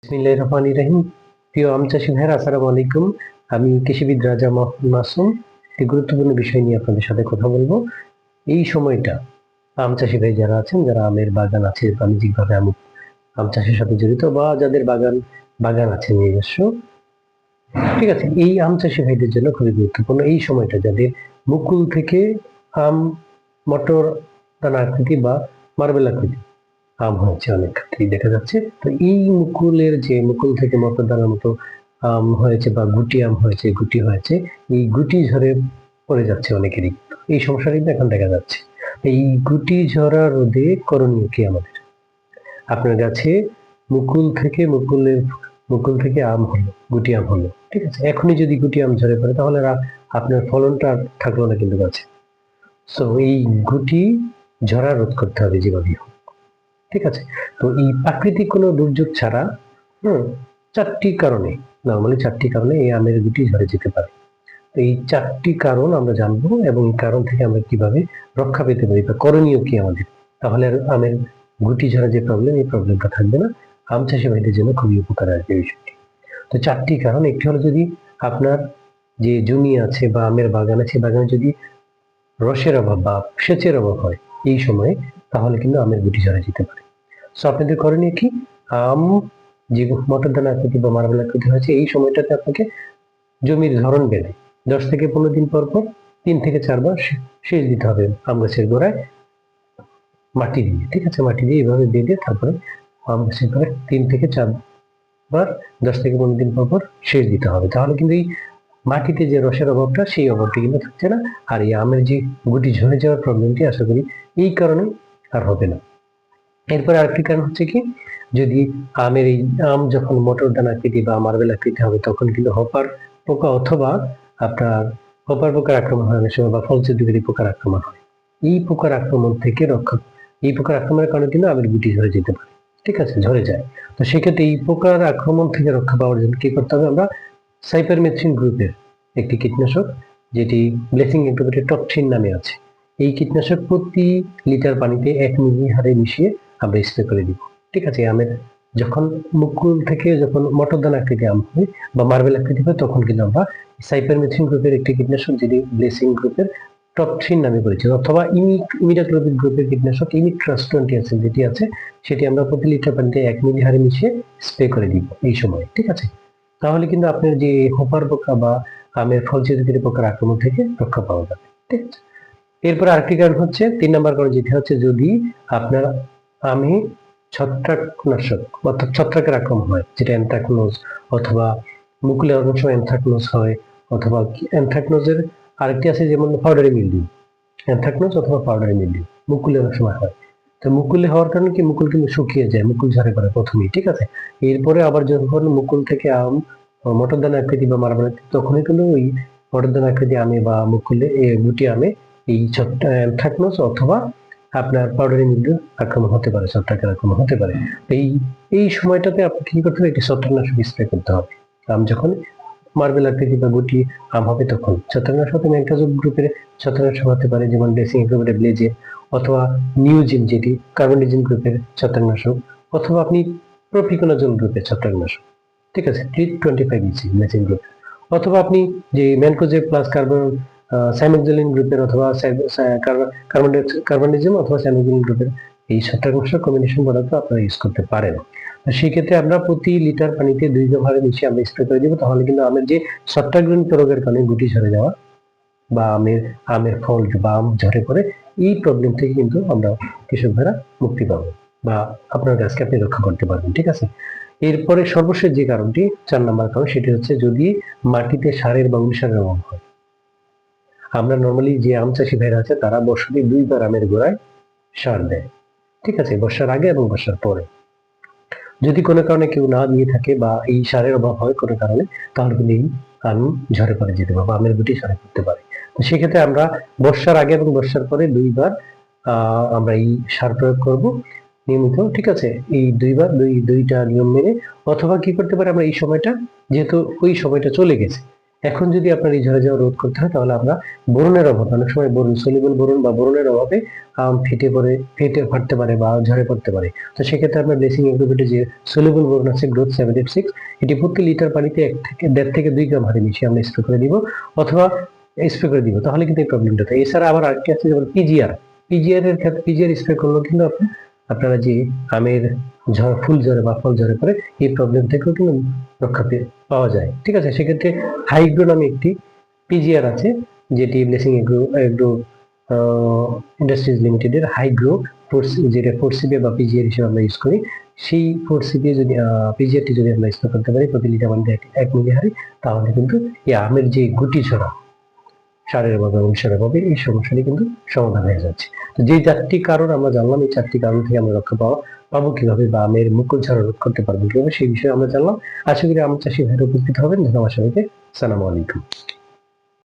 বিসমিল্লাহির রহমানির রহিম। প্রিয় আম চাষী ভাইয়েরা, আসসালামু আলাইকুম। আমি কৃষিবিদ রাজা মাসুম একটি গুরুত্বপূর্ণ বিষয় নিয়ে আপনাদের সাথে কথা বলবো। এই সময়টা আম চাষী ভাই যারা আছেন, যারা আমের বাগান আছে, বাণিজ্যিকভাবে আম চাষের সাথে জড়িত, বা যাদের বাগান আছে নিজস্ব, ঠিক আছে, এই আম চাষী ভাইদের জন্য খুবই গুরুত্বপূর্ণ এই সময়টা। যাদের মুকুল থেকে আম, মটর দানা আকৃতি বা মার্বেল আকৃতি আম হয়েছে, অনেক ক্ষেত্রেই দেখা যাচ্ছে। তো এই মুকুল থেকে মকরদানার মতো আম হয়েছে বা গুটি আম হয়েছে, গুটি হয়েছে, এই গুটি ঝরে পড়ে যাচ্ছে অনেকেরই। এই সমস্যাটা কিন্তু এখন দেখা যাচ্ছে। এই গুটি ঝরা রোধে করণীয় কি আমাদের? আপনার গাছে মুকুল থেকে আম হলো, গুটি আম হলো, ঠিক আছে, এখনই যদি গুটি আম ঝরে পড়ে তাহলে আপনার ফলনটা আর থাকলো না কিন্তু গাছে। সো এই গুটি ঝরা রোধ করতে হবে যেভাবেই হোক, ঠিক আছে। তো এই প্রাকৃতিক কোনো দুর্যোগ ছাড়া চারটি কারণে এই আমের গুটি ঝরে যেতে পারে। তো এই চারটি কারণ আমরা জানবো, এবং এই কারণ থেকে আমরা কিভাবে রক্ষা পেতে পারি বা করণীয় কি আমাদের, তাহলে আর আমের গুটি ঝরা যে প্রবলেম, এই প্রবলেমটা থাকবে না। আম চাষি ভাইদের জন্য খুবই উপকার আসবে এই বিষয়টি। তো চারটি কারণ, একটি হলো, যদি আপনার যে জমি আছে বা আমের বাগান আছে, বাগানে যদি রসের অভাব বা সেচের অভাব হয় এই সময়ে, তাহলে কিন্তু আমের গুটি ঝরে যেতে পারে। সো আপনাদের করণীয় কি? আম যে মটর দানা আকৃতি বা মার্বেল আকৃতি হয়েছে, এই সময়টাতে আপনাকে জমির ধরন বেঁধে 10 থেকে 15 দিন পর পর 3 থেকে 4 বার সেচ দিতে হবে আম গাছের গোড়ায় মাটি দিয়ে, ঠিক আছে। মাটি দিয়ে এইভাবে বেঁধে তারপরে আম গাছের গোড়ায় 3 থেকে 4 বার 10 থেকে 15 দিন পর পর সেচ দিতে হবে। তাহলে কিন্তু এই মাটিতে যে রসের অভাবটা, সেই অভাবটা কিন্তু থাকছে না। আর এই আমের যে গুটি ঝরে যাওয়ার প্রবলেমটি, আশা করি এই কারণে আর হবে না। এরপরে আরেকটি কারণ হচ্ছে কি, যদি আম যখন মটর দানা আকৃতি বা মার্বেল আকৃতি হবে, তখন কিন্তু হপার পোকা অথবা আপনার হপার পোকার আক্রমণ হয় অনেক সময়, বা ফল ছিদ্রকারী পোকার আক্রমণ হয়। এই পোকার আক্রমণের কারণে কিন্তু আমের গুটি ঝরে যেতে পারে, ঠিক আছে, ঝরে যায়। তো সেক্ষেত্রে এই পোকার আক্রমণ থেকে রক্ষা পাওয়ার জন্য কি করতে হবে? আমরা সাইপারমেথ্রিন গ্রুপের একটি কীটনাশক, যেটি ব্লেসিং এগ্রোভেটের টপথ্রিন নামে আছে, এই কীটনাশক প্রতি লিটার পানিতে 1 মিলি হারে মিশিয়ে আমরা স্প্রে করে দিব, ঠিক আছে। আমের যখন যখন মটর দানা আকৃতি আম হয় বা মার্বেল আকৃতি হয়, তখন কিন্তু আমরা সাইপারমেথ্রিন গ্রুপের একটি কীটনাশক, যেটি ব্লেসিং গ্রুপের টপথ্রিন নামে পরিচিত, অথবা ইমিডাক্লোপিড গ্রুপের কীটনাশক ইমিট্রাস 20 যেটি আছে, সেটি আমরা প্রতি লিটার পানিতে 1 মিলি হারে মিশিয়ে স্প্রে করে দিব এই সময়, ঠিক আছে। তাহলে কিন্তু আপনার যে হোপার পোকা বা আমের ফল ছিদ্রকারী পোকার আক্রমণ থেকে রক্ষা পাওয়া যাবে, ঠিক আছে। এরপর আরেকটি কারণ হচ্ছে, 3 নম্বর কারণ যেটি হচ্ছে, যদি আপনার আমে ছত্রাকনাশক অর্থাৎ ছত্রাকের আক্রমণ হয়, যেটা অ্যানথ্রাকনোজ, অথবা মুকুলে অনেক সময় অ্যানথ্রাকনোজ হয়, অথবা অ্যানথ্রাকনোজের আরেকটি আছে, যেমন পাউডারি মিলডিউ। অ্যানথ্রাকনোজ অথবা পাউডারি মিলডিউ মুকুলে অনেক সময় হয়। তো মুকুলে হওয়ার কারণে কি, মুকুল কিন্তু শুকিয়ে যায়, মুকুল ঝরে পড়ে প্রথমেই, ঠিক আছে। এরপরে আবার যখন মুকুল থেকে আম মটর দানা আকৃতি বা মার্বেল আকৃতি, তখনই কিন্তু ওই মটর দানা আকৃতি আমে বা গুটি আমে এই অ্যানথ্রাকনোজ অথবা আপনার পাউডারি মিলডিউ আক্রমণ হতে পারে, ছত্রাকের আক্রমণ হতে পারে। এই এই সময়টাতে আপনাকে কি করতে হবে? একটি ছত্রাকনাশক স্প্রে করতে হবে। আম যখন মার্বেল আকৃতি বা গুটি আম হবে, তখন ছত্রাকনাশক ম্যানকোজেব গ্রুপের ছত্রাকনাশক হতে পারে, যেমন ব্লেসিং এগ্রোভেটের ব্লেজে, অথবা নিউজিন, যেটি কার্বনিজিন গ্রুপের ছত্রাকনাশক, অথবা আপনি প্রোপিকোনাজোল গ্রুপের ছত্রাকনাশক, ঠিক আছে, 25 ইসি ব্লেসিং গ্রুপ, অথবা আপনি যে ম্যানকোজেব প্লাস সাইমোক্সিলিন গ্রুপের, অথবা কার্বনিজম অথবা সাইমোক্সিলিন গ্রুপের এই ছত্রাকনাশক কম্বিনেশন পদার্থ আপনারা ইউজ করতে পারেন। সেই ক্ষেত্রে আমরা প্রতি লিটার পানিতে 2 ভাগে মিশিয়ে আমরা স্প্রে করে দিব। তাহলে কিন্তু আমের যে ছত্রাকজনিত রোগের কারণে গুটি ঝরে যাওয়া বা আমের ফল বা আম ঝরে পড়ে, এই প্রবলেম থেকে কিন্তু আমরা কৃষক ভাইরা মুক্তি পাবো, বা আপনার গাছকে আপনি রক্ষা করতে পারবেন, ঠিক আছে। এরপরে সর্বশেষ যে কারণটি, 4 নম্বর কারণ, সেটি হচ্ছে, যদি মাটিতে সারের বা অনুসারের অভাব হয়। আমরা নর্মালি যে আম চাষি ভাইরা আছে, তারা বছরে 2 বার আমের গোড়ায় সার দেয়, ঠিক আছে, বর্ষার আগে এবং বর্ষার পরে। যদি কোনো কারণে কেউ না দিয়ে থাকে বা এই সারের অভাব হয় কোনো কারণে, তাহলে কিন্তু এই আম ঝরে পড়ে যেতে পারে বা আমের গুটি ঝরে পড়তে পারে। তো সেক্ষেত্রে আমরা বর্ষার আগে এবং বর্ষার পরে 2 বার আমরা এই সার প্রয়োগ করব নিয়মিত, ঠিক আছে। এই 2 বার দুইটা নিয়ম মেনে, অথবা কি করতে পারে, আমরা এই সময়টা, যেহেতু ওই সময়টা চলে গেছে, এখন যদি আপনার এই ঝরে যাওয়া রোধ করতে হয় তাহলে আমরা বোরনের অভাবে, অনেক সময় বোরন সলিউবল বোরন বা বোরনের অভাবে আম ফাটতে পারে বা ঝরে পড়তে পারে। তো সেক্ষেত্রে আমরা ব্লেসিং এগ্রোভেটে যে সলিউবল বোরন আছে গ্রোথ 76, এটি প্রতি লিটার পানিতে 1.5 থেকে 2 গ্রাম হারে মিশিয়ে আমরা স্প্রে করে দিব, অথবা স্প্রে করে দিব, তাহলে কিন্তু এই প্রবলেমটা থাকে। এছাড়া আবার আরেকটি আছে যেমন পিজিআর এর ক্ষেত্রে পিজিআর স্প্রে করলেও কিন্তু আপনারা যে আমের ফুল ঝরে বা ফল ঝরে পড়ে, এই প্রবলেম থেকেও কিন্তু রক্ষা পাওয়া যায়। ঠিক আছে, সেক্ষেত্রে হাইগ্রো নামে একটি পিজিআর আছে, যেটি ব্লেসিং এগ্রো এগ্রো ইন্ডাস্ট্রিজ লিমিটেডের হাইগ্রো যেটা 4CP বা পিজিআর হিসেবে আমরা ইউজ করি। সেই 4CP যদি পিজিআরটি যদি আমরা স্প্রে করতে পারি প্রতি লিটার পানিতে 1 মিলি হারে, তাহলে কিন্তু এই আমের যে গুটি ঝরা সারের অভাবে এবং সারের অভাবে এই সমস্যাটি কিন্তু সমাধান হয়ে যাচ্ছে। তো যে 4টি কারণ আমরা জানলাম, এই 4টি কারণ থেকে আমরা রক্ষা পাবো কিভাবে, বা আমের মুকুল ঝরা রোধ করতে পারবো কিভাবে, সেই বিষয়ে আমরা জানলাম। আশা করি আম চাষী ভাইরা উপকৃত হবেন। ধন্যবাদ সবাইকে। আসসালামু আলাইকুম।